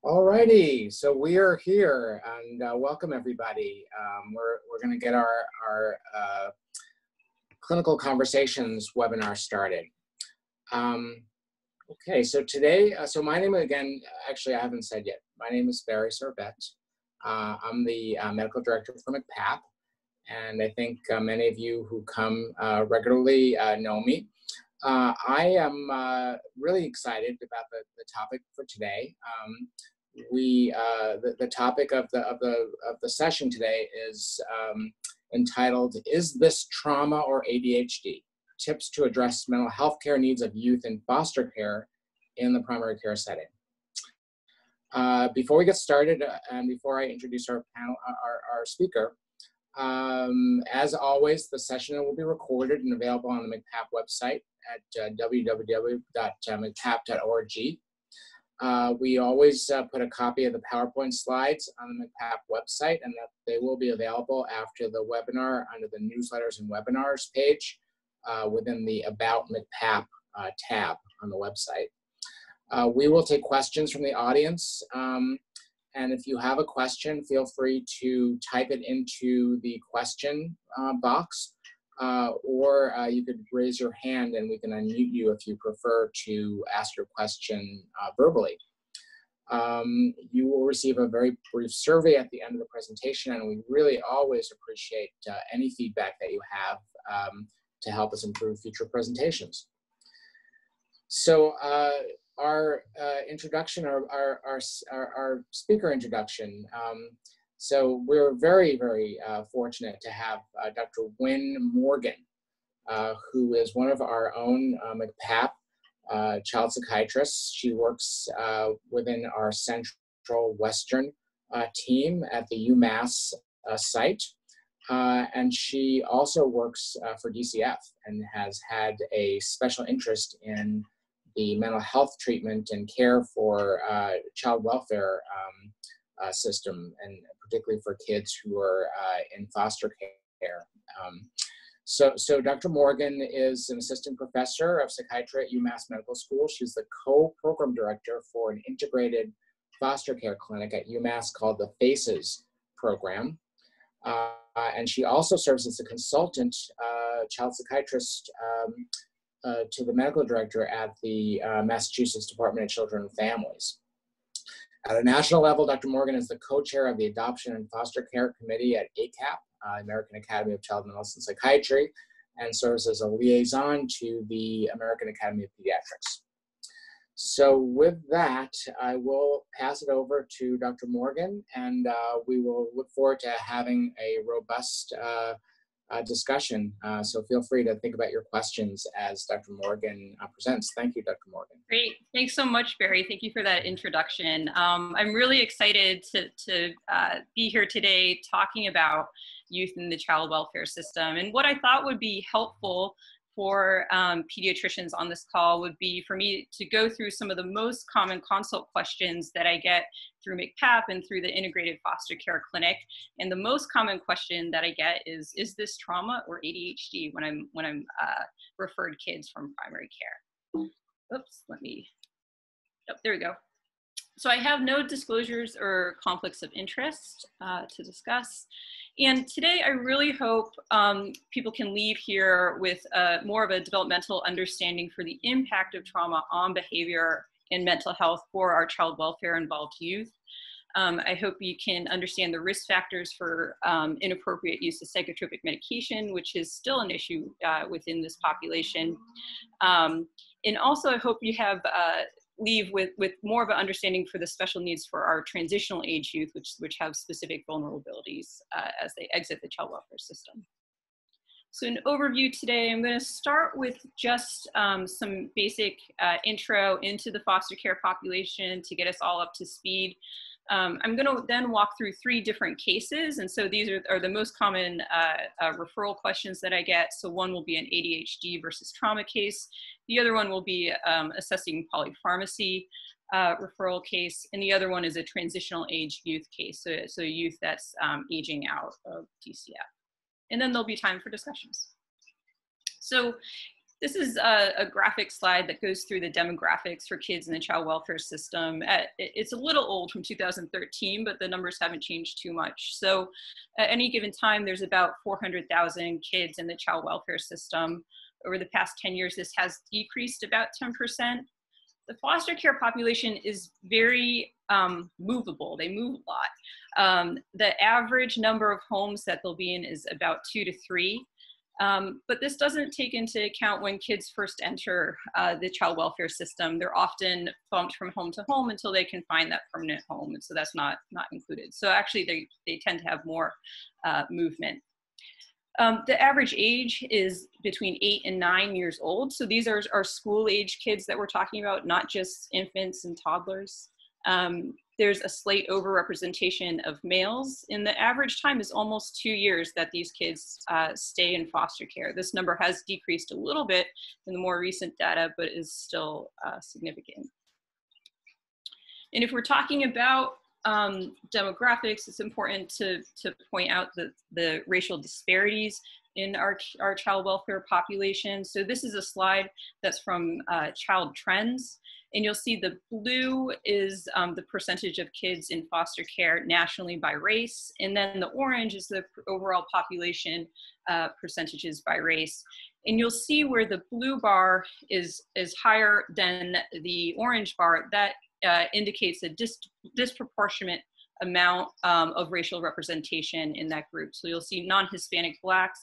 All righty, so we are here, and welcome everybody. We're going to get our clinical conversations webinar started. Okay, so today, so my name again, actually I haven't said yet. My name is Barry Servet. I'm the medical director for McPap, and I think many of you who come regularly know me. I am really excited about the topic for today. The topic of the session today is entitled, "Is this trauma or ADHD? Tips to address mental health care needs of youth in foster care in the primary care setting." Before we get started, and before I introduce our panel, our speaker, as always, the session will be recorded and available on the McPap website at www.mcpap.org. We always put a copy of the PowerPoint slides on the McPap website, and that they will be available after the webinar under the newsletters and webinars page within the About McPap tab on the website. We will take questions from the audience, and if you have a question, feel free to type it into the question box, or you could raise your hand and we can unmute you if you prefer to ask your question verbally. You will receive a very brief survey at the end of the presentation, and we really always appreciate any feedback that you have to help us improve future presentations. So our introduction, our speaker introduction. So we're very, very fortunate to have Dr. Wynne Morgan, who is one of our own McPap child psychiatrists. She works within our Central Western team at the UMass site. And she also works for DCF and has had a special interest in the mental health treatment and care for child welfare system, and particularly for kids who are in foster care. So Dr. Morgan is an assistant professor of psychiatry at UMass Medical School. She's the co-program director for an integrated foster care clinic at UMass called the FACES program. And she also serves as a consultant child psychiatrist to the medical director at the Massachusetts Department of Children and Families. At a national level, Dr. Morgan is the co-chair of the Adoption and Foster Care Committee at ACAP, American Academy of Child and Adolescent Psychiatry, and serves as a liaison to the American Academy of Pediatrics. So with that, I will pass it over to Dr. Morgan, and we will look forward to having a robust discussion. So feel free to think about your questions as Dr. Morgan presents. Thank you, Dr. Morgan. Great. Thanks so much, Barry. Thank you for that introduction. I'm really excited to be here today talking about youth in the child welfare system. And what I thought would be helpful for pediatricians on this call would be for me to go through some of the most common consult questions that I get through McPap and through the integrated foster care clinic. And the most common question that I get is this trauma or ADHD when I'm referred kids from primary care? Oops, there we go. So I have no disclosures or conflicts of interest to discuss. And today I really hope people can leave here with more of a developmental understanding for the impact of trauma on behavior and mental health for our child welfare involved youth. I hope you can understand the risk factors for inappropriate use of psychotropic medication, which is still an issue within this population. And also I hope you have leave with more of an understanding for the special needs for our transitional age youth, which have specific vulnerabilities as they exit the child welfare system. So an overview today, I'm going to start with just some basic intro into the foster care population to get us all up to speed. I'm going to then walk through 3 different cases, and so these are the most common referral questions that I get. So one will be an ADHD versus trauma case. The other one will be assessing polypharmacy referral case, and the other one is a transitional age youth case, so youth that's aging out of DCF. And then there'll be time for discussions. So This is a graphic slide that goes through the demographics for kids in the child welfare system. It's a little old, from 2013, but the numbers haven't changed too much. So at any given time, there's about 400,000 kids in the child welfare system. Over the past 10 years, this has decreased about 10%. The foster care population is very movable. They move a lot. The average number of homes that they'll be in is about 2 to 3. But this doesn't take into account when kids first enter the child welfare system. They're often bumped from home to home until they can find that permanent home. And so that's not included. So actually they tend to have more movement. The average age is between 8 and 9 years old. So these are school age kids that we're talking about, not just infants and toddlers. There's a slight overrepresentation of males, and the average time is almost 2 years that these kids stay in foster care. This number has decreased a little bit in the more recent data, but is still significant. And if we're talking about demographics, it's important to point out the racial disparities in our child welfare population. So this is a slide that's from Child Trends. And you'll see the blue is the percentage of kids in foster care nationally by race. And then the orange is the overall population percentages by race. And you'll see where the blue bar is higher than the orange bar. That indicates a disproportionate amount of racial representation in that group. So you'll see non-Hispanic Blacks,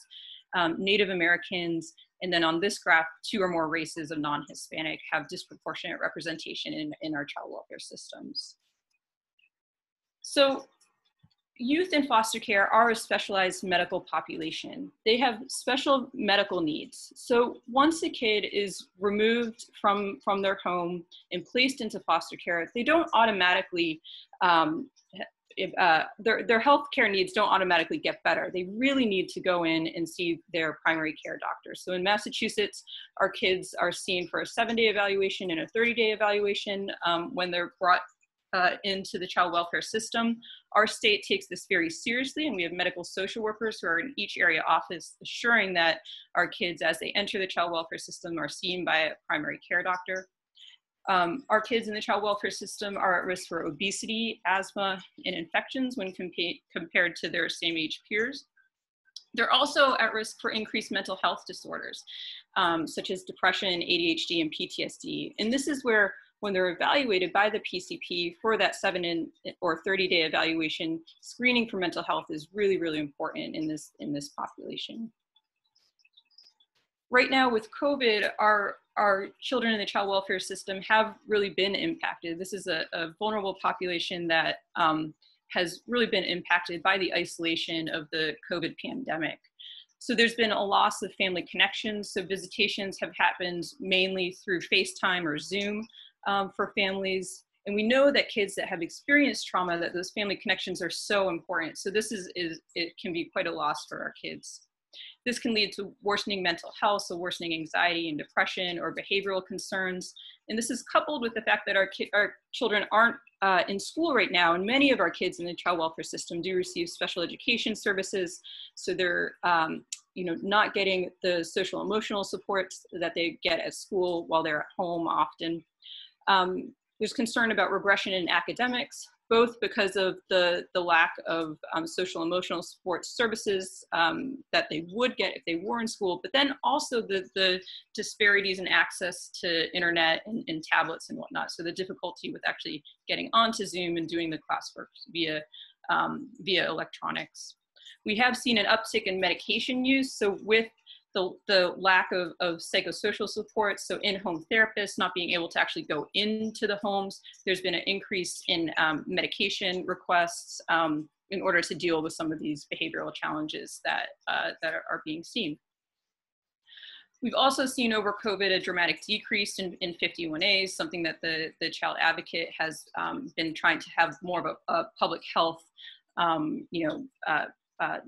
Native Americans, and then on this graph, 2 or more races of non-Hispanic have disproportionate representation in our child welfare systems. So youth in foster care are a specialized medical population. They have special medical needs. So once a kid is removed from their home and placed into foster care, they don't automatically, their health care needs don't automatically get better. They really need to go in and see their primary care doctor. So in Massachusetts, our kids are seen for a 7-day evaluation and a 30-day evaluation when they're brought into the child welfare system. Our state takes this very seriously, and we have medical social workers who are in each area office assuring that our kids, as they enter the child welfare system, are seen by a primary care doctor. Our kids in the child welfare system are at risk for obesity, asthma, and infections when compared to their same age peers. They're also at risk for increased mental health disorders, such as depression, ADHD, and PTSD. And this is where, when they're evaluated by the PCP for that 7 or 30-day evaluation, screening for mental health is really, really important in this population. Right now with COVID, our children in the child welfare system have really been impacted. This is a vulnerable population that has really been impacted by the isolation of the COVID pandemic. So there's been a loss of family connections. So visitations have happened mainly through FaceTime or Zoom for families. And we know that kids that have experienced trauma, that those family connections are so important. So this it can be quite a loss for our kids. This can lead to worsening mental health, so worsening anxiety and depression or behavioral concerns. And this is coupled with the fact that our children aren't in school right now, and many of our kids in the child welfare system do receive special education services. So they're not getting the social emotional supports that they get at school while they're at home often. There's concern about regression in academics, both because of the lack of social emotional support services that they would get if they were in school, but then also the disparities in access to internet and tablets and whatnot. So the difficulty with actually getting onto Zoom and doing the classwork via electronics. We have seen an uptick in medication use. So with the lack of psychosocial support, so in-home therapists not being able to actually go into the homes, there's been an increase in medication requests in order to deal with some of these behavioral challenges that are being seen. We've also seen over COVID a dramatic decrease in 51As, something that the child advocate has been trying to have more of a public health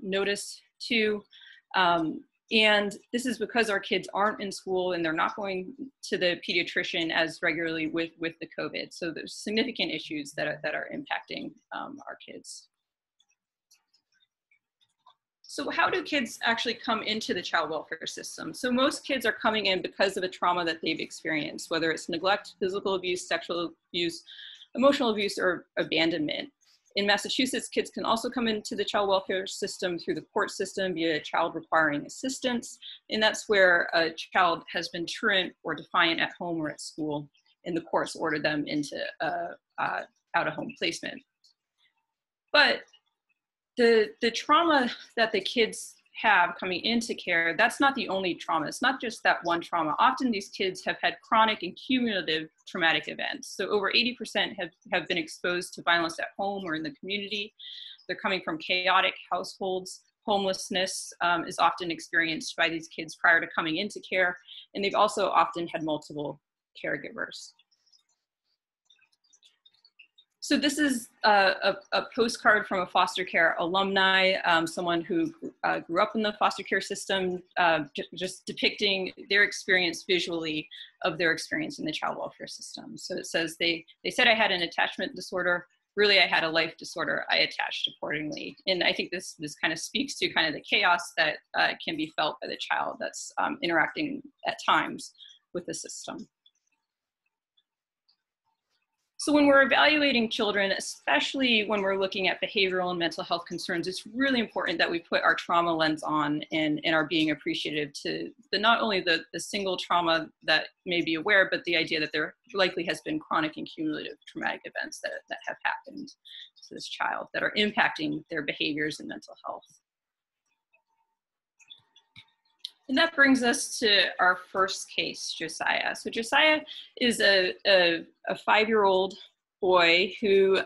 notice to. And this is because our kids aren't in school and they're not going to the pediatrician as regularly with the COVID. So there's significant issues that are impacting our kids. So how do kids actually come into the child welfare system? So most kids are coming in because of a trauma that they've experienced, whether it's neglect, physical abuse, sexual abuse, emotional abuse, or abandonment. In Massachusetts, kids can also come into the child welfare system through the court system via child requiring assistance. And that's where a child has been truant or defiant at home or at school, and the courts order them into out-of-home placement. But the trauma that the kids have coming into care, that's not the only trauma. It's not just that one trauma. Often these kids have had chronic and cumulative traumatic events. So over 80% have been exposed to violence at home or in the community. They're coming from chaotic households. Homelessness is often experienced by these kids prior to coming into care. And they've also often had multiple caregivers. So this is a postcard from a foster care alumni, someone who grew up in the foster care system, just depicting their experience visually of their experience in the child welfare system. So it says, they said I had an attachment disorder. Really, I had a life disorder. I attached accordingly. And I think this kind of speaks to kind of the chaos that can be felt by the child that's interacting at times with the system. So when we're evaluating children, especially when we're looking at behavioral and mental health concerns, it's really important that we put our trauma lens on and are being appreciative to not only the single trauma that may be aware, but the idea that there likely has been chronic and cumulative traumatic events that have happened to this child that are impacting their behaviors and mental health. And that brings us to our first case, Josiah. So Josiah is a 5-year-old boy who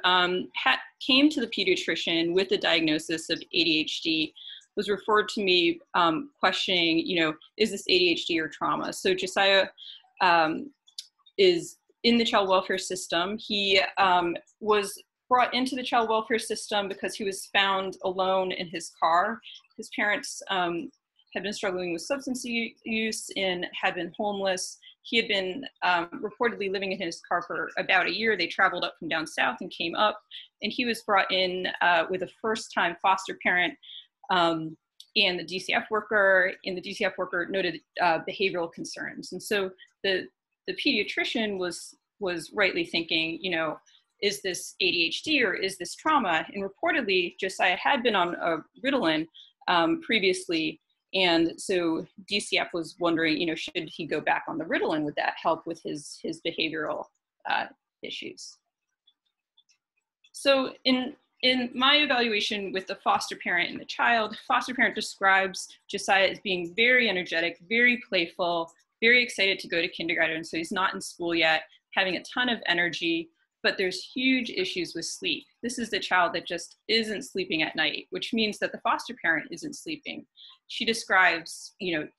came to the pediatrician with a diagnosis of ADHD, was referred to me questioning, is this ADHD or trauma? So Josiah is in the child welfare system. He was brought into the child welfare system because he was found alone in his car. His parents had been struggling with substance use and had been homeless. He had been reportedly living in his car for about a year. They traveled up from down south and came up, and he was brought in with a first-time foster parent and the DCF worker, and the DCF worker noted behavioral concerns. And so the pediatrician was rightly thinking, is this ADHD or is this trauma? And reportedly, Josiah had been on Ritalin previously. And so DCF was wondering, should he go back on the Ritalin? Would that help with his behavioral issues? So in my evaluation with the foster parent and the child, foster parent describes Josiah as being very energetic, very playful, very excited to go to kindergarten. So he's not in school yet, having a ton of energy, but there's huge issues with sleep. This is the child that just isn't sleeping at night, which means that the foster parent isn't sleeping. She describes,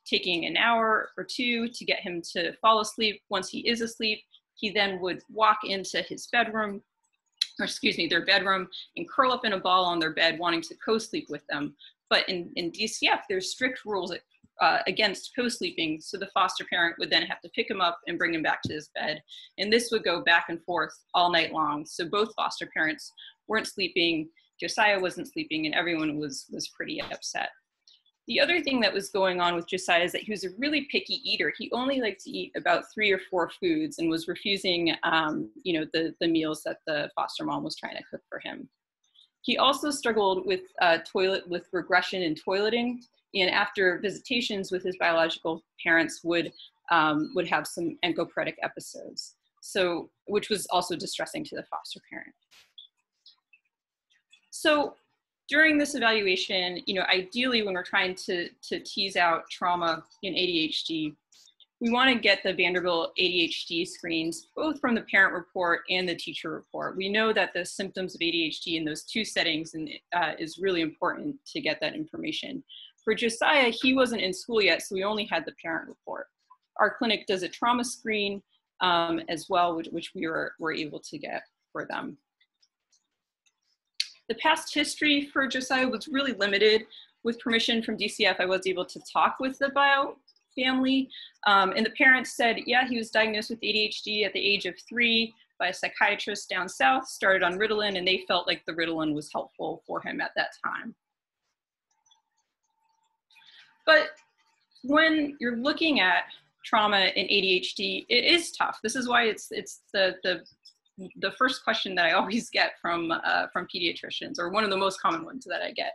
taking an hour or two to get him to fall asleep. Once he is asleep, he then would walk into his bedroom, their bedroom, and curl up in a ball on their bed, wanting to co-sleep with them. But in DCF, there's strict rules against co-sleeping, so the foster parent would then have to pick him up and bring him back to his bed. And this would go back and forth all night long. So both foster parents weren't sleeping, Josiah wasn't sleeping, and everyone was pretty upset. The other thing that was going on with Josiah is that he was a really picky eater. He only liked to eat about 3 or 4 foods and was refusing, the meals that the foster mom was trying to cook for him. He also struggled with regression in toileting, and after visitations with his biological parents would have some encopretic episodes, which was also distressing to the foster parent. So during this evaluation, ideally when we're trying to tease out trauma in ADHD, we want to get the Vanderbilt ADHD screens, both from the parent report and the teacher report. We know that the symptoms of ADHD in those 2 settings is really important to get that information. For Josiah, he wasn't in school yet, so we only had the parent report. Our clinic does a trauma screen as well, which we were able to get for them. The past history for Josiah was really limited. With permission from DCF, I was able to talk with the bio family, and the parents said, yeah, he was diagnosed with ADHD at the age of 3 by a psychiatrist down south, started on Ritalin, and they felt like the Ritalin was helpful for him at that time. But when you're looking at trauma and ADHD, it is tough. This is why it's the first question that I always get from pediatricians, or one of the most common ones that I get.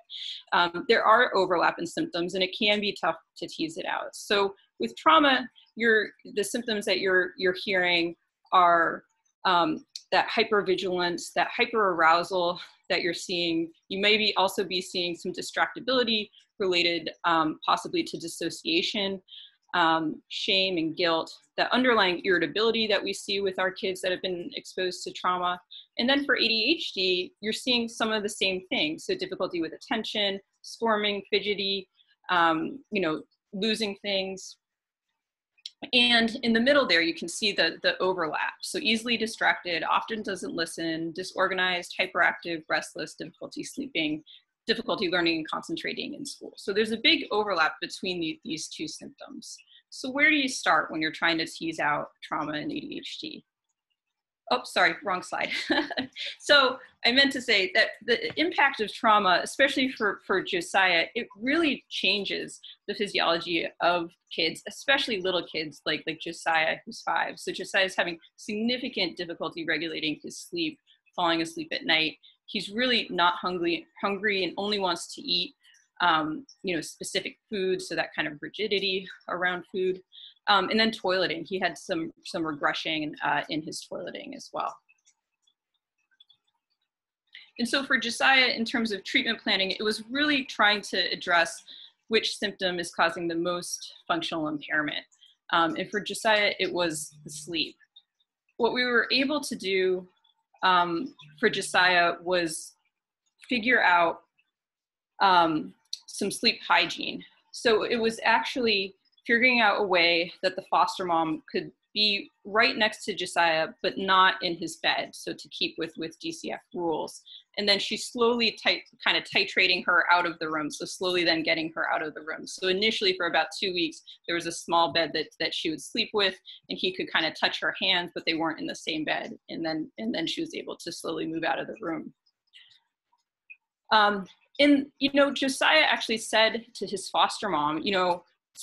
There are overlap in symptoms, and it can be tough to tease it out. So with trauma, the symptoms that you're hearing are that hypervigilance, that hyperarousal that you're seeing. You may also be seeing some distractibility related possibly to dissociation, shame and guilt, that underlying irritability that we see with our kids that have been exposed to trauma. And then for ADHD, you're seeing some of the same things. So difficulty with attention, squirming, fidgety, losing things. And in the middle there, you can see the overlap. So easily distracted, often doesn't listen, disorganized, hyperactive, restless, difficulty sleeping, difficulty learning and concentrating in school. So there's a big overlap between these two symptoms. So where do you start when you're trying to tease out trauma and ADHD? Oh, sorry, wrong slide. So I meant to say that the impact of trauma, especially for Josiah, it really changes the physiology of kids, especially little kids like Josiah, who's 5. So Josiah is having significant difficulty regulating his sleep, falling asleep at night. He's really not hungry and only wants to eat, specific food. So that kind of rigidity around food. And then toileting. He had some regression in his toileting as well. And so for Josiah, in terms of treatment planning, it was really trying to address which symptom is causing the most functional impairment. And for Josiah, it was the sleep. What we were able to do for Josiah was figure out some sleep hygiene. So it was actually figuring out a way that the foster mom could be right next to Josiah, but not in his bed. So to keep with DCF rules. And then she slowly kind of titrating her out of the room. So slowly then getting her out of the room. So initially for about 2 weeks, there was a small bed that she would sleep with, and he could kind of touch her hands, but they weren't in the same bed. And then she was able to slowly move out of the room. And, Josiah actually said to his foster mom,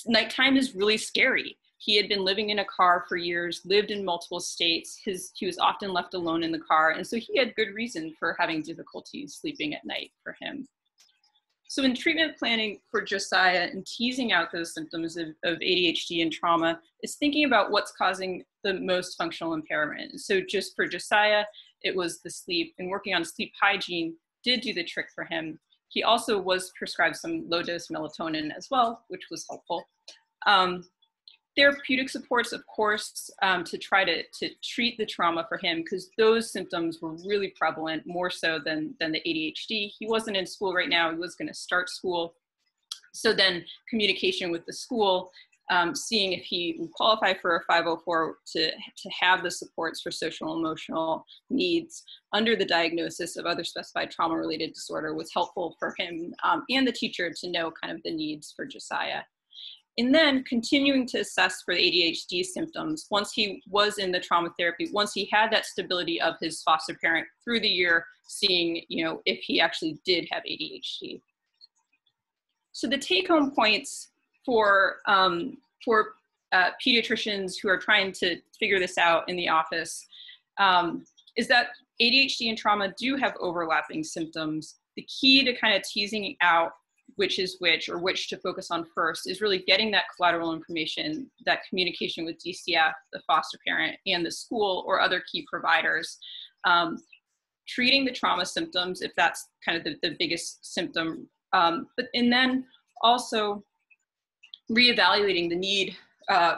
nighttime is really scary. He had been living in a car for years, lived in multiple states. He was often left alone in the car. And so he had good reason for having difficulties sleeping at night for him. So in treatment planning for Josiah and teasing out those symptoms of ADHD and trauma is thinking about what's causing the most functional impairment. So just for Josiah, it was the sleep, and working on sleep hygiene did do the trick for him. He also was prescribed some low-dose melatonin as well, which was helpful. Therapeutic supports, of course, to try to treat the trauma for him, because those symptoms were really prevalent, more so than the ADHD. He wasn't in school right now. He was going to start school. So then communication with the school, seeing if he would qualify for a 504 to have the supports for social and emotional needs under the diagnosis of other specified trauma-related disorder was helpful for him and the teacher to know kind of the needs for Josiah. And then continuing to assess for the ADHD symptoms once he was in the trauma therapy, once he had that stability of his foster parent through the year, seeing if he actually did have ADHD. So the take-home points for pediatricians who are trying to figure this out in the office is that ADHD and trauma do have overlapping symptoms. The key to kind of teasing out which is which, or which to focus on first, is really getting that collateral information, that communication with DCF, the foster parent, and the school or other key providers. Treating the trauma symptoms, if that's kind of the biggest symptom, and then also reevaluating the need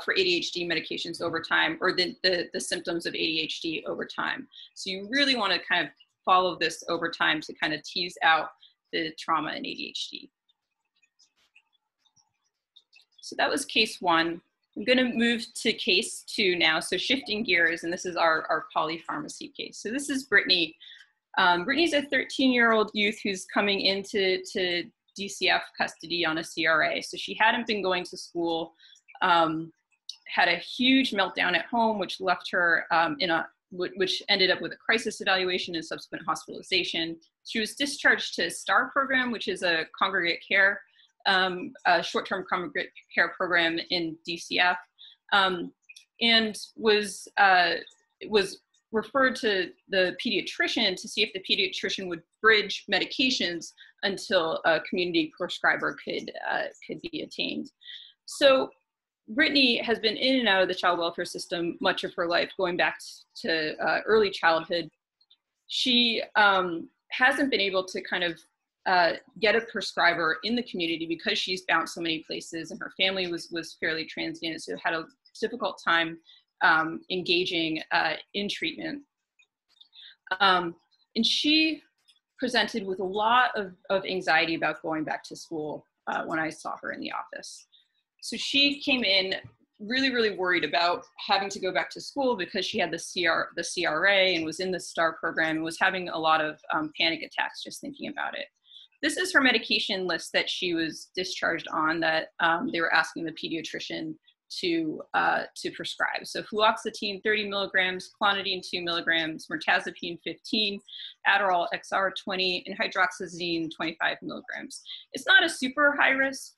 for ADHD medications over time, or the symptoms of ADHD over time. So you really want to kind of follow this over time to kind of tease out the trauma and ADHD. So that was case 1. I'm going to move to case 2 now. So shifting gears, and this is our polypharmacy case. So this is Brittany. Brittany's a 13-year-old youth who's coming into DCF custody on a CRA. So she hadn't been going to school, had a huge meltdown at home, which left her which ended up with a crisis evaluation and subsequent hospitalization. She was discharged to STAR program, which is a congregate care short-term congregate care program in DCF, and was referred to the pediatrician to see if the pediatrician would bridge medications until a community prescriber could be attained. So Brittany has been in and out of the child welfare system much of her life, going back to early childhood. She hasn't been able to kind of get a prescriber in the community because she's bounced so many places, and her family was fairly transient, so had a difficult time engaging in treatment. And she presented with a lot of anxiety about going back to school when I saw her in the office. So she came in really, really worried about having to go back to school because she had the CRA and was in the STAR program and was having a lot of panic attacks just thinking about it. This is her medication list that she was discharged on that they were asking the pediatrician to prescribe. So fluoxetine 30 milligrams, clonidine 2 milligrams, mirtazapine 15, Adderall XR 20, and hydroxyzine 25 milligrams. It's not a super high risk,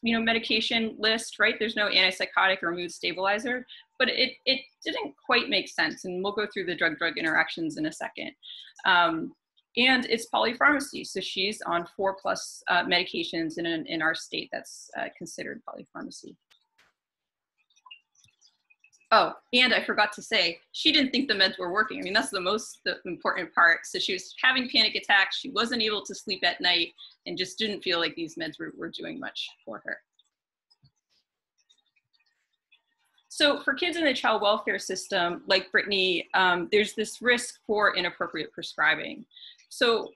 medication list, right? There's no antipsychotic or mood stabilizer, but it didn't quite make sense. And we'll go through the drug-drug interactions in a second. And it's polypharmacy. So she's on 4+ medications in our state that's considered polypharmacy. Oh, and I forgot to say, she didn't think the meds were working. I mean, that's the important part. So she was having panic attacks. She wasn't able to sleep at night and just didn't feel like these meds were doing much for her. So for kids in the child welfare system, like Brittany, there's this risk for inappropriate prescribing. So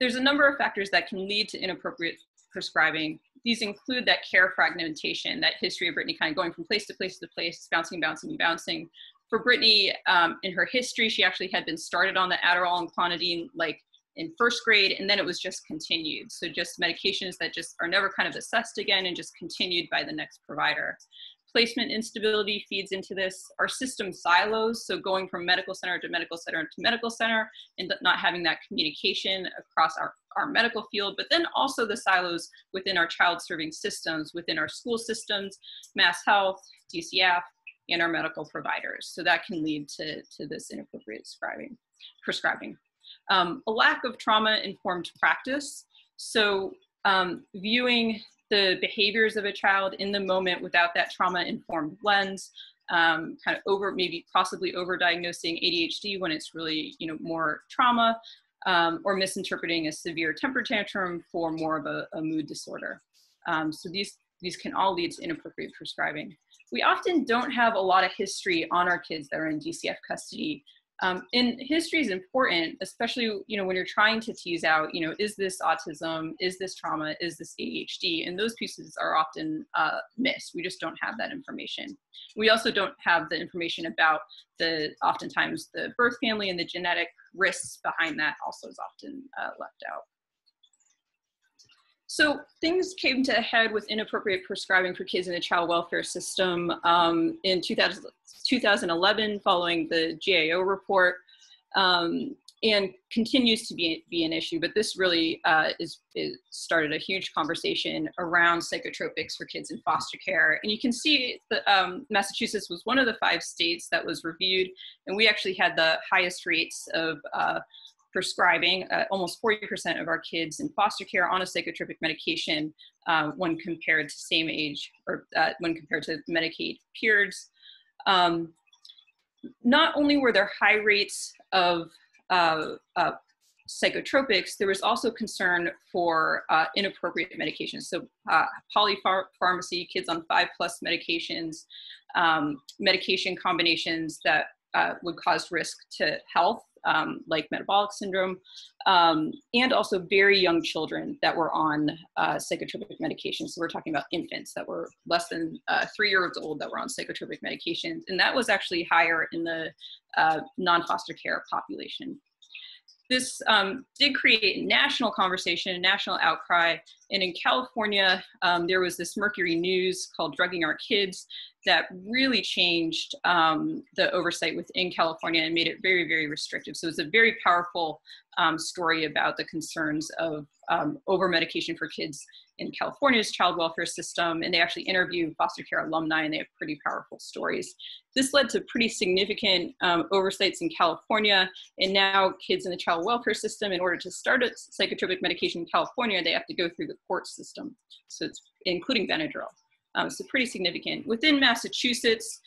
there's a number of factors that can lead to inappropriate prescribing. These include that care fragmentation, that history of Brittany kind of going from place to place to place, bouncing, bouncing, and bouncing. For Brittany, in her history, she actually had been started on the Adderall and clonidine like in first grade, and then it was just continued. So just medications that just are never kind of assessed again and just continued by the next provider. Placement instability feeds into this. Our system silos, so going from medical center to medical center to medical center and not having that communication across our medical field, but then also the silos within our child serving systems, within our school systems, Mass Health, DCF, and our medical providers. So that can lead to this inappropriate prescribing. A lack of trauma-informed practice. So viewing the behaviors of a child in the moment without that trauma-informed lens, kind of possibly overdiagnosing ADHD when it's really more trauma, or misinterpreting a severe temper tantrum for more of a mood disorder. So these can all lead to inappropriate prescribing. We often don't have a lot of history on our kids that are in DCF custody. And history is important, especially, when you're trying to tease out, is this autism, is this trauma, is this ADHD? And those pieces are often missed. We just don't have that information. We also don't have the information about oftentimes the birth family and the genetic risks behind that also is often left out. So things came to a head with inappropriate prescribing for kids in the child welfare system in 2011 following the GAO report, and continues to be an issue, but this really started a huge conversation around psychotropics for kids in foster care. And you can see that Massachusetts was one of the 5 states that was reviewed, and we actually had the highest rates of prescribing, almost 40% of our kids in foster care on a psychotropic medication when compared to same age, or when compared to Medicaid peers. Not only were there high rates of psychotropics, there was also concern for inappropriate medications. So polypharmacy, kids on 5+ medications, medication combinations that would cause risk to health, like metabolic syndrome, and also very young children that were on psychotropic medications. So we're talking about infants that were less than 3 years old that were on psychotropic medications. And that was actually higher in the non-foster care population. This did create a national conversation, a national outcry. And in California, there was this Mercury News called Drugging Our Kids that really changed the oversight within California and made it very, very restrictive. So it's a very powerful story about the concerns of over-medication for kids in California's child welfare system, and they actually interview foster care alumni, and they have pretty powerful stories. This led to pretty significant oversights in California, and now kids in the child welfare system, in order to start a psychotropic medication in California, they have to go through the court system, so it's including Benadryl. So pretty significant. Within Massachusetts,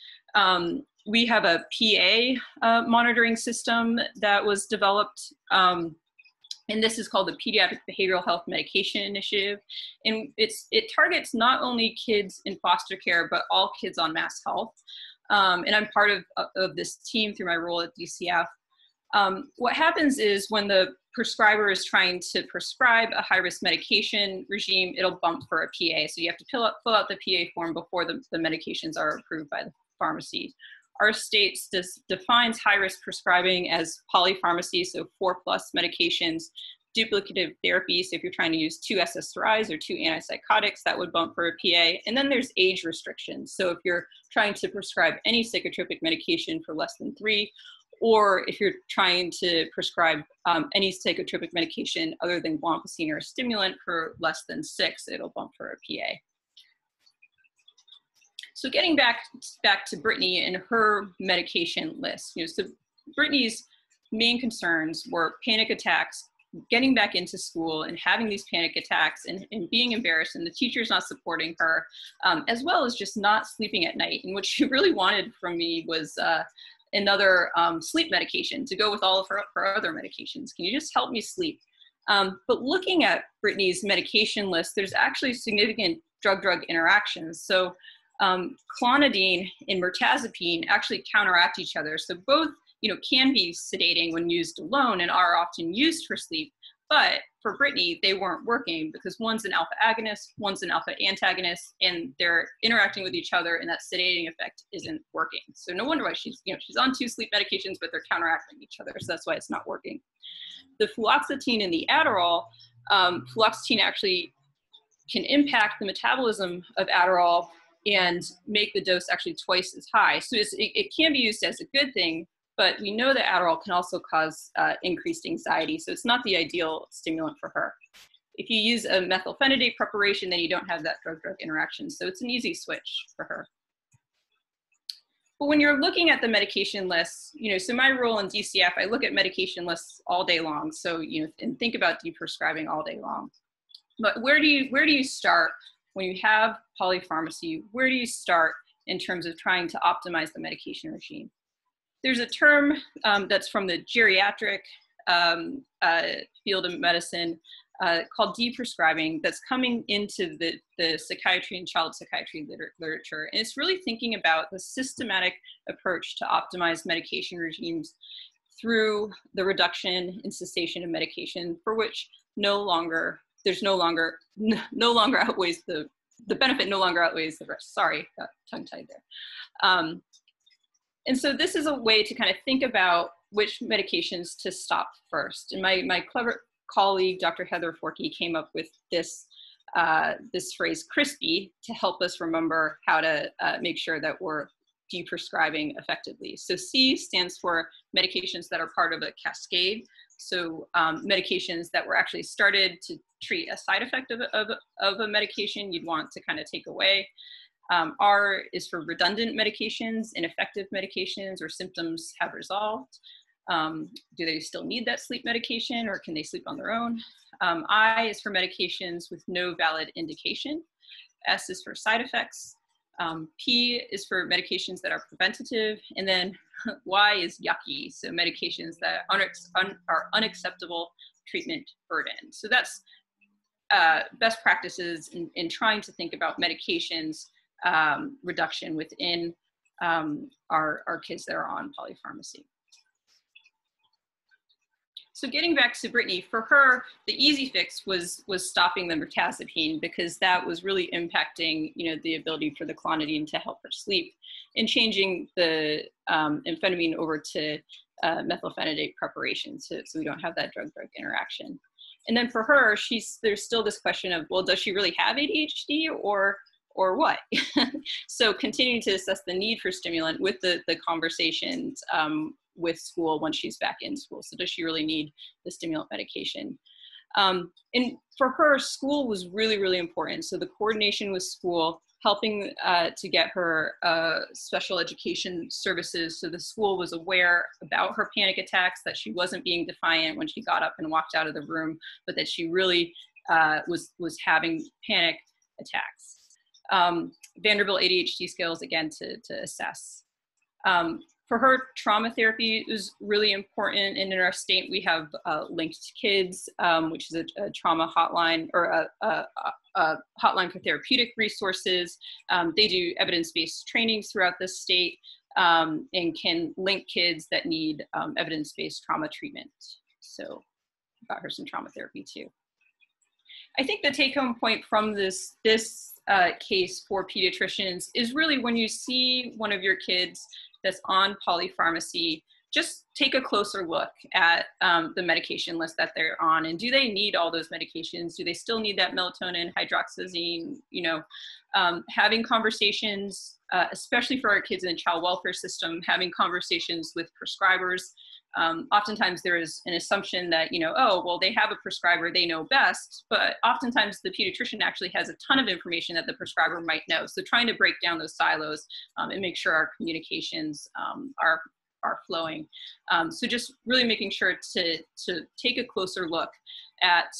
we have a PA monitoring system that was developed, and this is called the Pediatric Behavioral Health Medication Initiative. And it targets not only kids in foster care, but all kids on Mass Health. And I'm part of this team through my role at DCF. What happens is when the prescriber is trying to prescribe a high-risk medication regime, it'll bump for a PA. So you have to fill out the PA form before the medications are approved by the pharmacy. Our state defines high-risk prescribing as polypharmacy, so 4+ medications, duplicative therapy, so if you're trying to use 2 SSRIs or 2 antipsychotics, that would bump for a PA. And then there's age restrictions. So if you're trying to prescribe any psychotropic medication for less than 3, or if you're trying to prescribe any psychotropic medication other than guanfacine or a stimulant for less than 6, it'll bump for a PA. So getting back to Brittany and her medication list, so Brittany's main concerns were panic attacks, getting back into school and having these panic attacks and being embarrassed and the teacher's not supporting her, as well as just not sleeping at night. And what she really wanted from me was another sleep medication to go with all of her other medications. Can you just help me sleep? But looking at Brittany's medication list, there's actually significant drug-drug interactions. So clonidine and mirtazapine actually counteract each other. So both, can be sedating when used alone and are often used for sleep. But for Brittany, they weren't working because one's an alpha agonist, one's an alpha antagonist, and they're interacting with each other, and that sedating effect isn't working. So no wonder why she's on 2 sleep medications, but they're counteracting each other. So that's why it's not working. The fluoxetine and the Adderall, fluoxetine actually can impact the metabolism of Adderall and make the dose actually twice as high. So it can be used as a good thing, but we know that Adderall can also cause increased anxiety, so it's not the ideal stimulant for her. If you use a methylphenidate preparation, then you don't have that drug-drug interaction, so it's an easy switch for her. But when you're looking at the medication lists, so my role in DCF, I look at medication lists all day long, so and think about deprescribing all day long. But where do you start when you have polypharmacy? Where do you start in terms of trying to optimize the medication regime? There's a term that's from the geriatric field of medicine called Dprescribing that's coming into the psychiatry and child psychiatry literature. And it's really thinking about the systematic approach to optimize medication regimes through the reduction and cessation of medication, for which no longer outweighs the benefit no longer outweighs the risk. Sorry, got tongue-tied there. And so this is a way to kind of think about which medications to stop first. And my clever colleague, Dr. Heather Forkey, came up with this phrase CRISPY to help us remember how to make sure that we're deprescribing effectively. So C stands for medications that are part of a cascade. So medications that were actually started to treat a side effect of a medication you'd want to kind of take away. R is for redundant medications, ineffective medications, or symptoms have resolved. Do they still need that sleep medication, or can they sleep on their own? I is for medications with no valid indication. S is for side effects. P is for medications that are preventative. And then Y is yucky, so medications that are unacceptable treatment burden. So that's best practices in trying to think about medications reduction within our kids that are on polypharmacy. So getting back to Brittany, for her, the easy fix was stopping the mirtazapine, because that was really impacting, the ability for the clonidine to help her sleep, and changing the amphetamine over to methylphenidate preparation, so we don't have that drug-drug interaction. And then for her, there's still this question of, well, does she really have ADHD or what? So continuing to assess the need for stimulant with the conversations with school once she's back in school. So does she really need the stimulant medication? And for her, school was really, really important. So the coordination with school, helping to get her special education services, so the school was aware about her panic attacks, that she wasn't being defiant when she got up and walked out of the room, but that she really was having panic attacks. Vanderbilt ADHD skills, again, to assess. For her, trauma therapy is really important, and in our state we have Linked Kids, which is a trauma hotline, or a hotline for therapeutic resources. They do evidence-based trainings throughout the state, and can link kids that need evidence-based trauma treatment. So got her some trauma therapy too. I think the take-home point from this case for pediatricians is really, when you see one of your kids that's on polypharmacy, just take a closer look at the medication list that they're on, and do they need all those medications? Do they still need that melatonin, hydroxyzine? You know, having conversations, especially for our kids in the child welfare system, having conversations with prescribers. Oftentimes there is an assumption that, you know, oh, well, they have a prescriber, they know best, but oftentimes the pediatrician actually has a ton of information that the prescriber might know. So trying to break down those silos and make sure our communications are flowing. So just really making sure to take a closer look at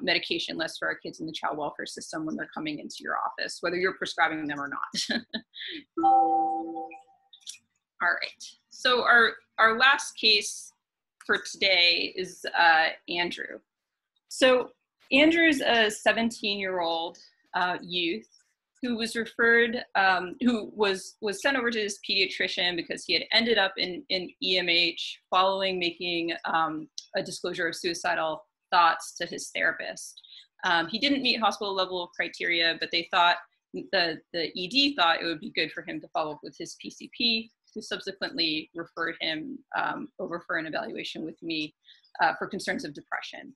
medication lists for our kids in the child welfare system when they're coming into your office, whether you're prescribing them or not. All right, so our last case for today is Andrew. So Andrew's a 17-year-old youth who was referred, who was sent over to his pediatrician because he had ended up in EMH following making a disclosure of suicidal thoughts to his therapist. He didn't meet hospital level criteria, but they thought, the ED thought it would be good for him to follow up with his PCP, who subsequently referred him over for an evaluation with me for concerns of depression.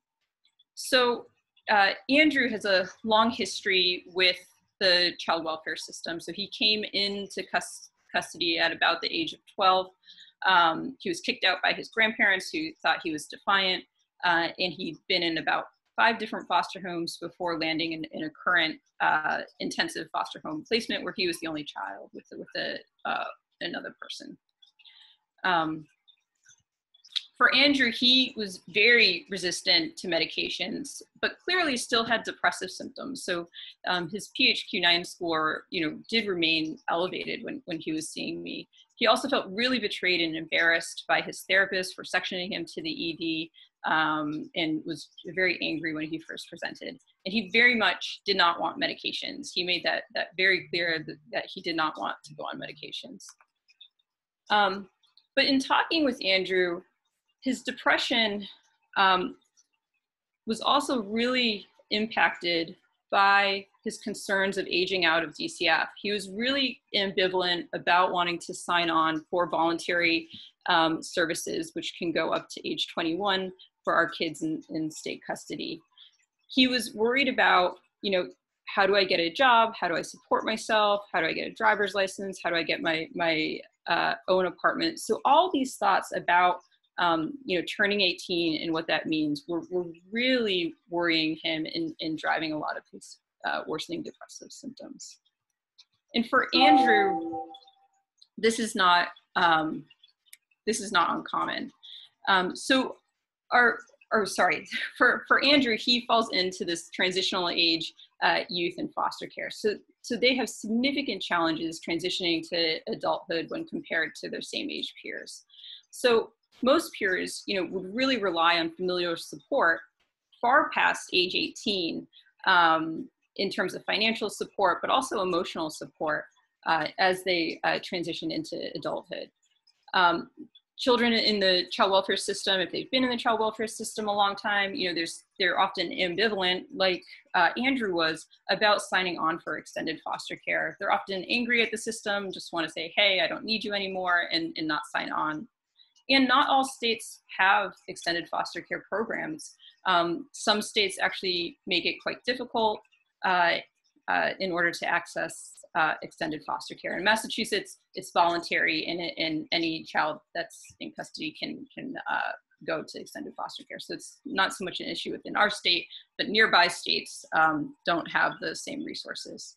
So Andrew has a long history with the child welfare system. So he came into custody at about the age of 12. He was kicked out by his grandparents, who thought he was defiant, and he'd been in about 5 different foster homes before landing in a current intensive foster home placement where he was the only child with another person. For Andrew, he was very resistant to medications, but clearly still had depressive symptoms. So his PHQ-9 score, did remain elevated when he was seeing me. He also felt really betrayed and embarrassed by his therapist for sectioning him to the ED, and was very angry when he first presented. And he very much did not want medications. He made that very clear that he did not want to go on medications. But in talking with Andrew, his depression was also really impacted by his concerns of aging out of DCF. He was really ambivalent about wanting to sign on for voluntary services, which can go up to age 21 for our kids in state custody. He was worried about, how do I get a job? How do I support myself? How do I get a driver's license? How do I get my own apartment? So all these thoughts about turning 18 and what that means were really worrying him and driving a lot of his worsening depressive symptoms. And for Andrew, this is not uncommon. For Andrew, he falls into this transitional age youth and foster care. So they have significant challenges transitioning to adulthood when compared to their same age peers. So most peers, would really rely on familial support far past age 18 in terms of financial support, but also emotional support as they transition into adulthood. Children in the child welfare system, if they've been in the child welfare system a long time, they're often ambivalent, like Andrew was, about signing on for extended foster care. They're often angry at the system, just want to say, hey, I don't need you anymore, and not sign on. And not all states have extended foster care programs. Some states actually make it quite difficult in order to access extended foster care. In Massachusetts, it's voluntary, and any child that's in custody can go to extended foster care. So it's not so much an issue within our state, but nearby states don't have the same resources.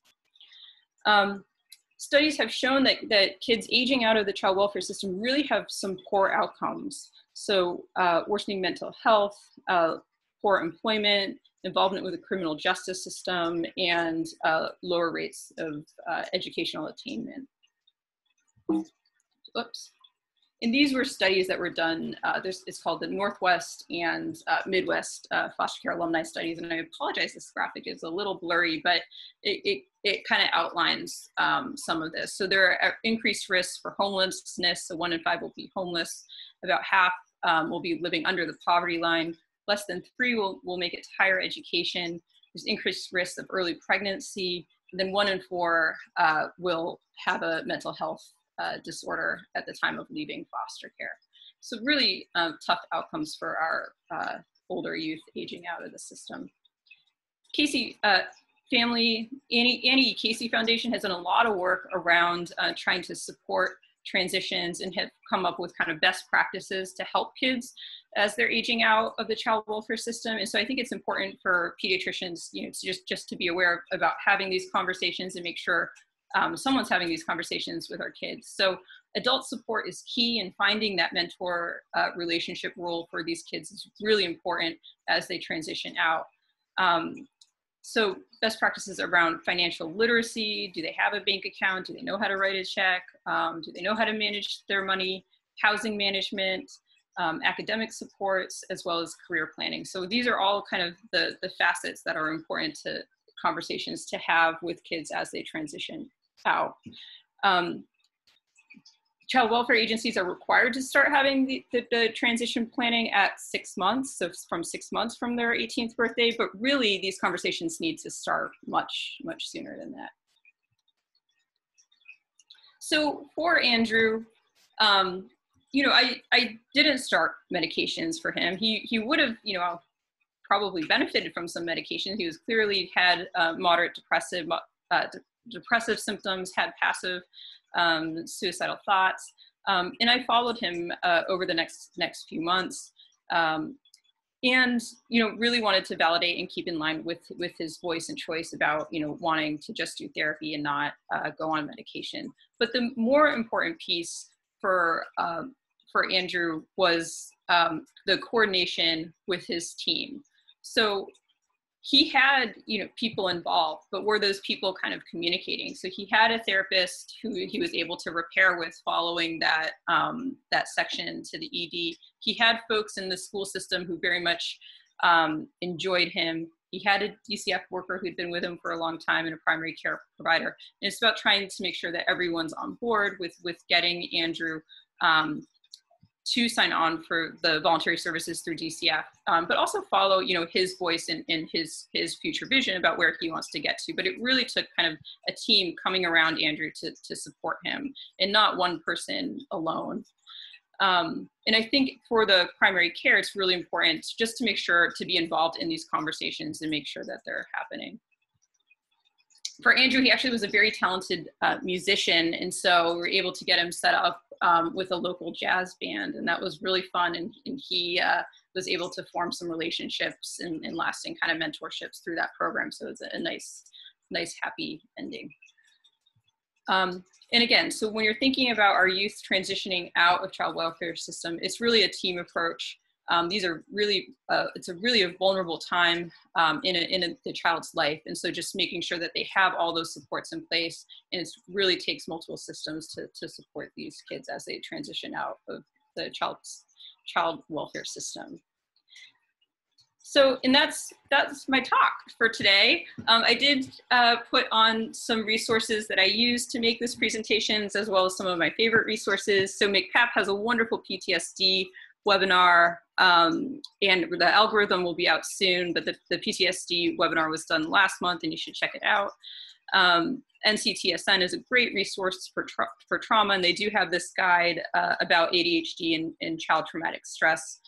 Studies have shown that kids aging out of the child welfare system really have some poor outcomes. So worsening mental health, poor employment, involvement with the criminal justice system, and lower rates of educational attainment. Oops. And these were studies that were done, it's called the Northwest and Midwest foster care alumni studies. And I apologize, this graphic is a little blurry, but it kind of outlines some of this. So there are increased risks for homelessness. So 1 in 5 will be homeless. About half will be living under the poverty line. Less than 3 will make it to higher education. There's increased risk of early pregnancy. And then 1 in 4 will have a mental health disorder at the time of leaving foster care. So really tough outcomes for our older youth aging out of the system. Casey family, Annie Casey Foundation has done a lot of work around trying to support transitions and have come up with kind of best practices to help kids as they're aging out of the child welfare system. And so I think it's important for pediatricians, you know, to just to be aware about having these conversations and make sure someone's having these conversations with our kids. So adult support is key, and finding that mentor relationship role for these kids is really important as they transition out. So best practices around financial literacy. Do they have a bank account? Do they know how to write a check? Do they know how to manage their money? Housing management, academic supports, as well as career planning. So these are all kind of the facets that are important to conversations to have with kids as they transition out. Child welfare agencies are required to start having the transition planning at 6 months, so from 6 months from their 18th birthday, but really these conversations need to start much sooner than that. So for Andrew, you know, I didn't start medications for him. He would have, you know, probably benefited from some medications. He was clearly had moderate depressive symptoms, had passive suicidal thoughts, and I followed him over the next few months, and you know, really wanted to validate and keep in line with his voice and choice about, you know, wanting to just do therapy and not go on medication. But the more important piece for Andrew was the coordination with his team. So he had, you know, people involved, but were those people kind of communicating? So he had a therapist who he was able to repair with following that, that section to the ED. He had folks in the school system who very much enjoyed him. He had a DCF worker who'd been with him for a long time and a primary care provider. And it's about trying to make sure that everyone's on board with getting Andrew to sign on for the voluntary services through DCF, but also follow, you know, his voice and his future vision about where he wants to get to. But it really took kind of a team coming around Andrew to support him, and not one person alone. And I think for the primary care, it's really important just to make sure to be involved in these conversations and make sure that they're happening. For Andrew, he actually was a very talented musician, and so we were able to get him set up with a local jazz band, and that was really fun, and he was able to form some relationships and lasting kind of mentorships through that program, so it was a nice happy ending. And again, so when you're thinking about our youth transitioning out of child welfare system, it's really a team approach. These are really, it's a really vulnerable time in the child's life. And so just making sure that they have all those supports in place, and it really takes multiple systems to support these kids as they transition out of the child welfare system. So, and that's my talk for today. I did put on some resources that I used to make this presentation, as well as some of my favorite resources. So MCPAP has a wonderful PTSD webinar, and the algorithm will be out soon, but the PTSD webinar was done last month, and you should check it out. NCTSN is a great resource for trauma, and they do have this guide about ADHD and child traumatic stress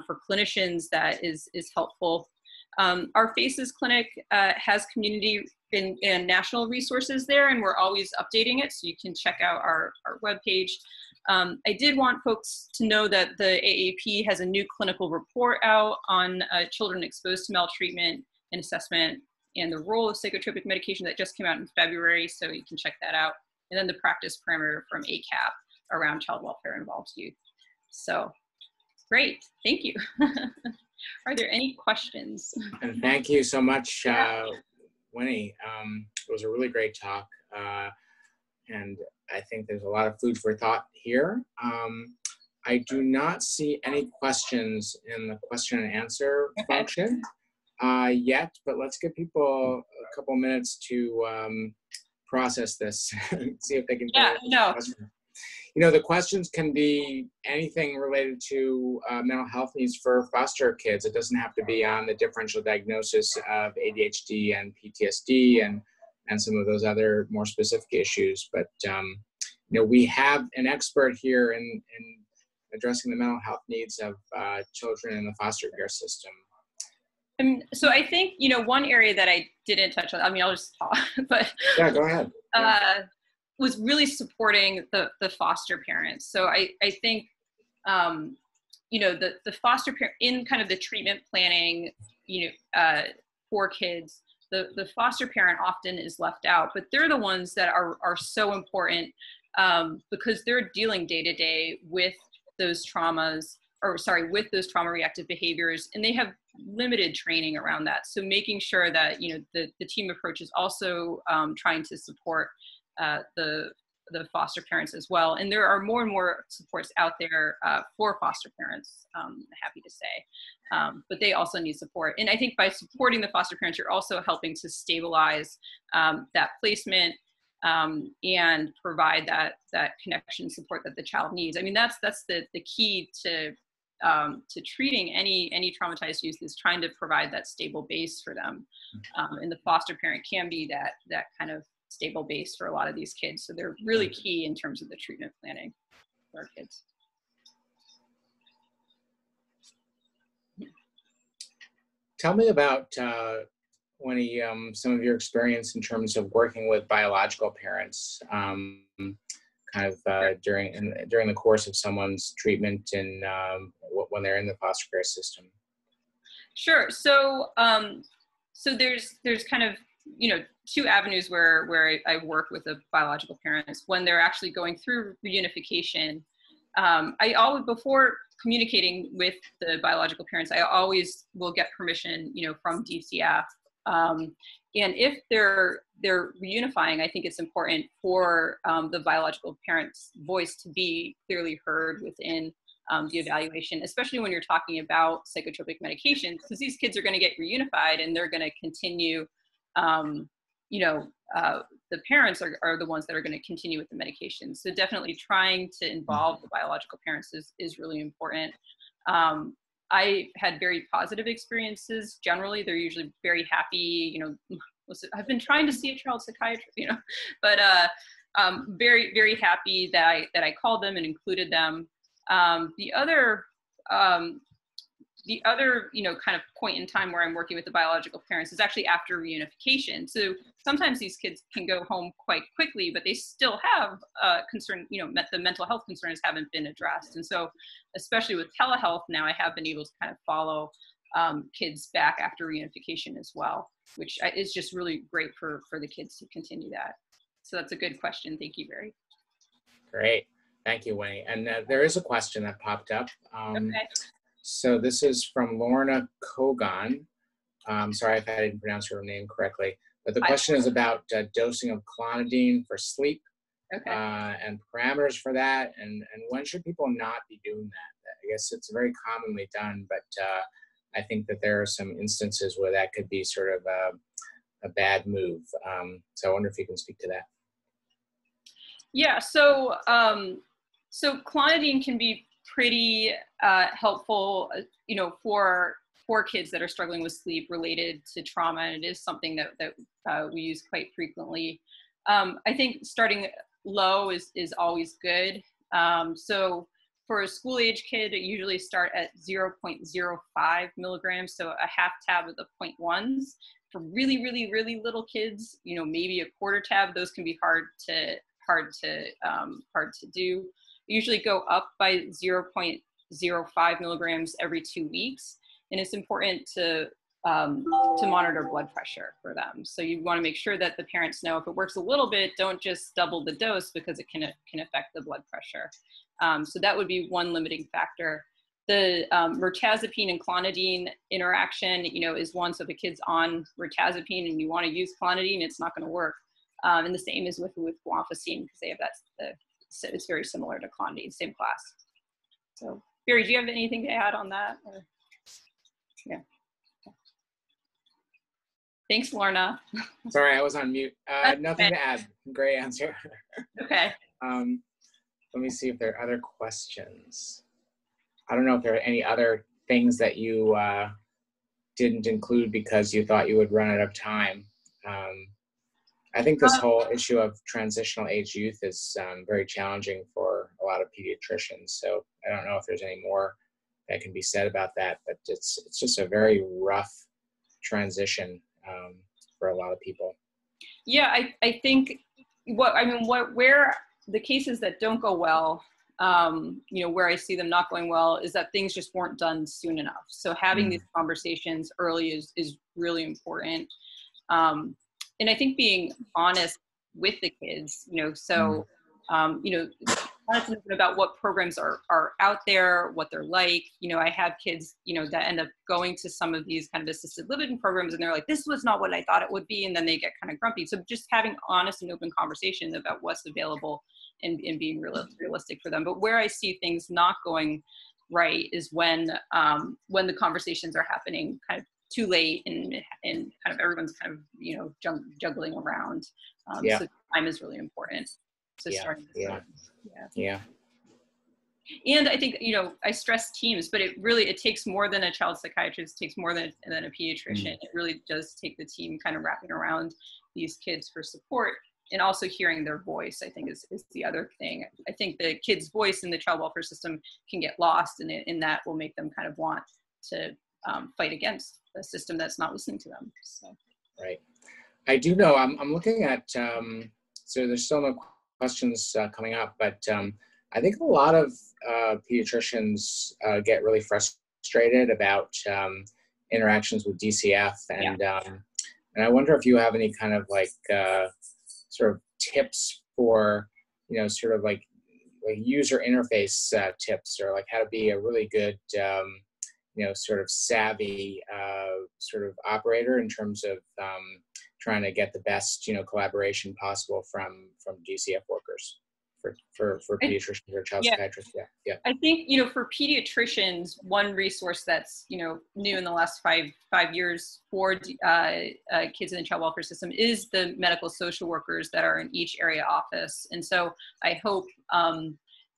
for clinicians that is helpful. Our FACES clinic has community and national resources there, and we're always updating it, so you can check out our webpage. I did want folks to know that the AAP has a new clinical report out on children exposed to maltreatment and assessment and the role of psychotropic medication that just came out in February, so you can check that out. And then the practice parameter from ACAP around child welfare involved youth. So great, thank you. Are there any questions? And thank you so much, Wynne. It was a really great talk. And I think there's a lot of food for thought here. I do not see any questions in the question and answer function yet, but let's give people a couple minutes to process this, see if they can get a question. You know, the questions can be anything related to mental health needs for foster kids. It doesn't have to be on the differential diagnosis of ADHD and PTSD and some of those other more specific issues. But, you know, we have an expert here in addressing the mental health needs of children in the foster care system. So I think, you know, one area that I didn't touch on, I mean, I'll just talk, but yeah, go ahead. Was really supporting the foster parents. So I think, you know, the foster parent in kind of the treatment planning, you know, for kids, the foster parent often is left out, but they're the ones that are so important because they're dealing day to day with those traumas, or sorry, with those trauma reactive behaviors, and they have limited training around that. So making sure that, you know, the team approach is also trying to support the foster parents as well. And there are more and more supports out there for foster parents, happy to say, but they also need support. And I think by supporting the foster parents, you're also helping to stabilize that placement and provide that connection support that the child needs. I mean, that's the key to treating any traumatized youth, is trying to provide that stable base for them. And the foster parent can be that kind of stable base for a lot of these kids. So they're really key in terms of the treatment planning for our kids. Tell me about, Wynne, some of your experience in terms of working with biological parents, during the course of someone's treatment and when they're in the foster care system. Sure. So so there's kind of, you know, two avenues where I work with the biological parents when they're actually going through reunification. I always, before communicating with the biological parents, I always will get permission, you know, from DCF. And if they're reunifying, I think it's important for the biological parent's voice to be clearly heard within the evaluation, especially when you're talking about psychotropic medications, because these kids are going to get reunified and they're going to continue, you know, the parents are the ones that are going to continue with the medication. So definitely trying to involve the biological parents is really important. I had very positive experiences. Generally, they're usually very happy, you know, I've been trying to see a child psychiatrist, you know, but very, very happy that I called them and included them. The other, you know, kind of point in time where I'm working with the biological parents is actually after reunification. So sometimes these kids can go home quite quickly, but they still have concern, you know, the mental health concerns haven't been addressed. And so, especially with telehealth now, I have been able to kind of follow kids back after reunification as well, which is just really great for the kids to continue that. So that's a good question. Thank you, Barry. Great. Thank you, Wynne. And there is a question that popped up. Okay. So this is from Lorna Kogan. Sorry if I didn't pronounce her name correctly, but the question is about dosing of Clinidine for sleep. Okay. And parameters for that, and when should people not be doing that? I guess it's very commonly done, but I think that there are some instances where that could be sort of a bad move. So I wonder if you can speak to that. Yeah, so so Clinidine can be pretty helpful, you know, for kids that are struggling with sleep related to trauma, and it is something that we use quite frequently. I think starting low is always good. So for a school age kid, it usually start at 0.05 milligrams, so a half tab of the 0.1s. For really, really, really little kids, you know, maybe a quarter tab. Those can be hard to do. usually go up by 0.05 milligrams every 2 weeks. And it's important to monitor blood pressure for them. So you want to make sure that the parents know if it works a little bit, don't just double the dose because it can affect the blood pressure. So that would be one limiting factor. The mirtazapine and clonidine interaction, is one. So if a kid's on mirtazapine and you want to use clonidine, it's not going to work. And the same is with guanfacine, because they have so it's very similar to clonidine, same class. So Barry, do you have anything to add on that? Or? Yeah. Thanks, Lorna. Sorry, I was on mute. Nothing to add. Great answer. Okay. Let me see if there are other questions. I don't know if there are any other things that you didn't include because you thought you would run out of time. I think this whole issue of transitional age youth is very challenging for a lot of pediatricians. So I don't know if there's any more that can be said about that, but it's just a very rough transition for a lot of people. Yeah, I think where the cases that don't go well, where I see them not going well is that things just weren't done soon enough. So having these conversations early is really important. And I think being honest with the kids, honest about what programs are out there, what they're like. I have kids, that end up going to some of these kind of assisted living programs and they're like, this was not what I thought it would be. And then they get kind of grumpy. So just having honest and open conversations about what's available and being realistic for them. But where I see things not going right is when the conversations are happening kind of too late and kind of everyone's kind of, juggling around. So time is really important. So starting this out. Yeah. And I think, I stress teams, but it takes more than a child psychiatrist, it takes more than a pediatrician. It really does take the team kind of wrapping around these kids for support, and also hearing their voice, I think is the other thing. I think the kid's voice in the child welfare system can get lost, and that will make them kind of want to fight against a system that's not listening to them. So. Right. I do know, I'm looking at, so there's still no questions coming up, but I think a lot of pediatricians get really frustrated about interactions with DCF, and I wonder if you have any kind of like sort of tips for, sort of like user interface tips, or like how to be a really good, sort of savvy sort of operator in terms of trying to get the best, collaboration possible from DCF workers for pediatricians or child psychiatrists. Yeah. I think, for pediatricians, one resource that's, new in the last five years for kids in the child welfare system is the medical social workers that are in each area office. And so I hope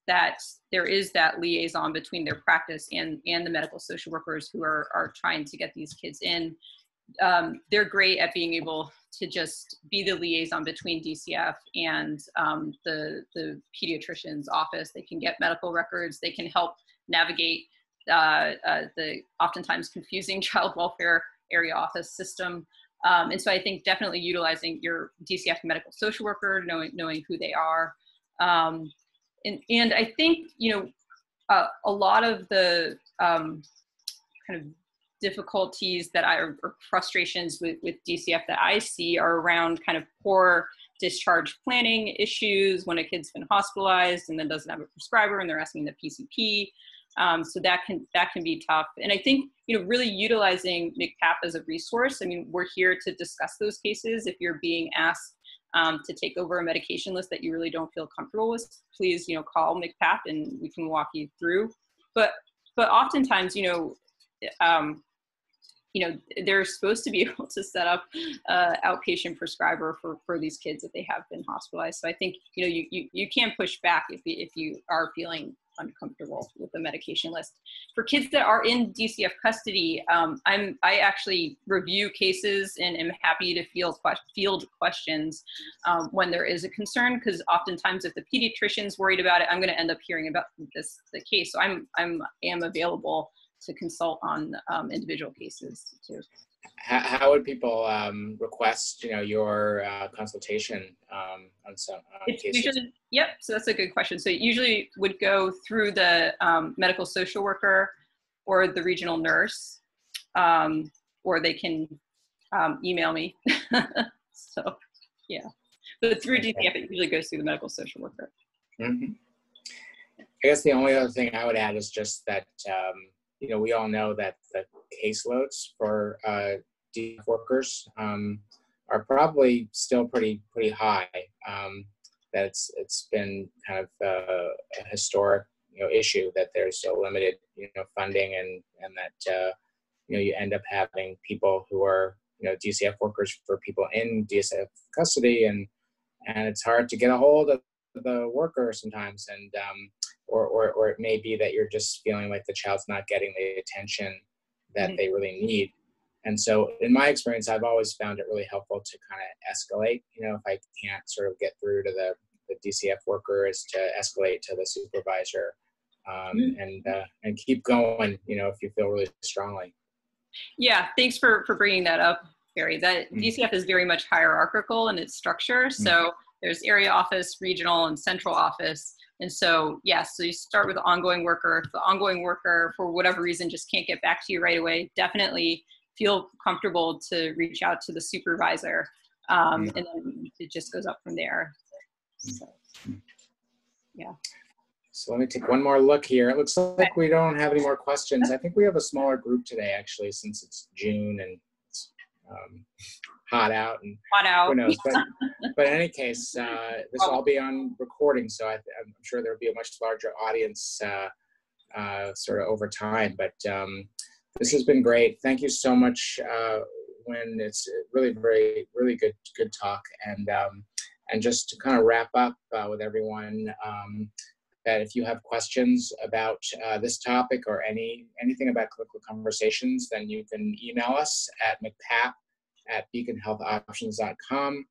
that there is that liaison between their practice and the medical social workers who are trying to get these kids in. They're great at being able to just be the liaison between DCF and the pediatrician's office. They can get medical records. They can help navigate the oftentimes confusing child welfare area office system. And so I think definitely utilizing your DCF medical social worker, knowing who they are. And I think, a lot of the kind of difficulties or frustrations with DCF that I see are around kind of poor discharge planning issues when a kid's been hospitalized and then doesn't have a prescriber and they're asking the PCP. So that can be tough. And I think, really utilizing MCPAP as a resource. I mean, we're here to discuss those cases. If you're being asked to take over a medication list that you really don't feel comfortable with, please, call MCPAP and we can walk you through. But oftentimes, they're supposed to be able to set up outpatient prescriber for these kids if they have been hospitalized. So I think, you can't push back if you are feeling uncomfortable with the medication list. For kids that are in DCF custody, I actually review cases and am happy to field questions when there is a concern, because oftentimes if the pediatrician's worried about it, I'm going to end up hearing about the case. So I am available to consult on individual cases too. how would people request, your consultation on some It's cases? usually, yep, so that's a good question. So it usually would go through the medical social worker or the regional nurse, or they can email me. So, yeah. But through DCF, it usually goes through the medical social worker. Mm-hmm. I guess the only other thing I would add is just that, we all know that the caseloads for DCF workers are probably still pretty high. That it's been kind of a historic, issue that there's so limited, funding and that, you end up having people who are, DCF workers for people in DCF custody, and it's hard to get a hold of the worker sometimes, and or it may be that you're just feeling like the child's not getting the attention that they really need. And so in my experience, I've always found it really helpful to kind of escalate, if I can't sort of get through to the DCF worker, is to escalate to the supervisor, and keep going, if you feel really strongly. Yeah, thanks for bringing that up, Barry. That DCF is very much hierarchical in its structure. So there's area office, regional, and central office. And so, yes, so you start with the ongoing worker. If the ongoing worker, for whatever reason, just can't get back to you right away, definitely feel comfortable to reach out to the supervisor. And then it just goes up from there. So, yeah. So let me take one more look here. It looks like we don't have any more questions. I think we have a smaller group today, actually, since it's June and it's hot out. And who knows? But in any case, this will all be on recording, so I'm sure there'll be a much larger audience sort of over time. But this has been great. Thank you so much, Wynne. It's really really good talk. And just to kind of wrap up with everyone, that if you have questions about this topic or anything about clinical conversations, then you can email us at mcpap@beaconhealthoptions.com.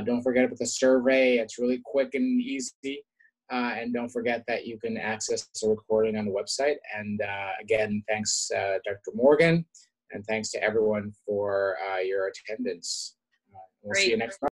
Don't forget about the survey. It's really quick and easy. And don't forget that you can access the recording on the website. And again, thanks, Dr. Morgan, and thanks to everyone for your attendance. We'll see you next time.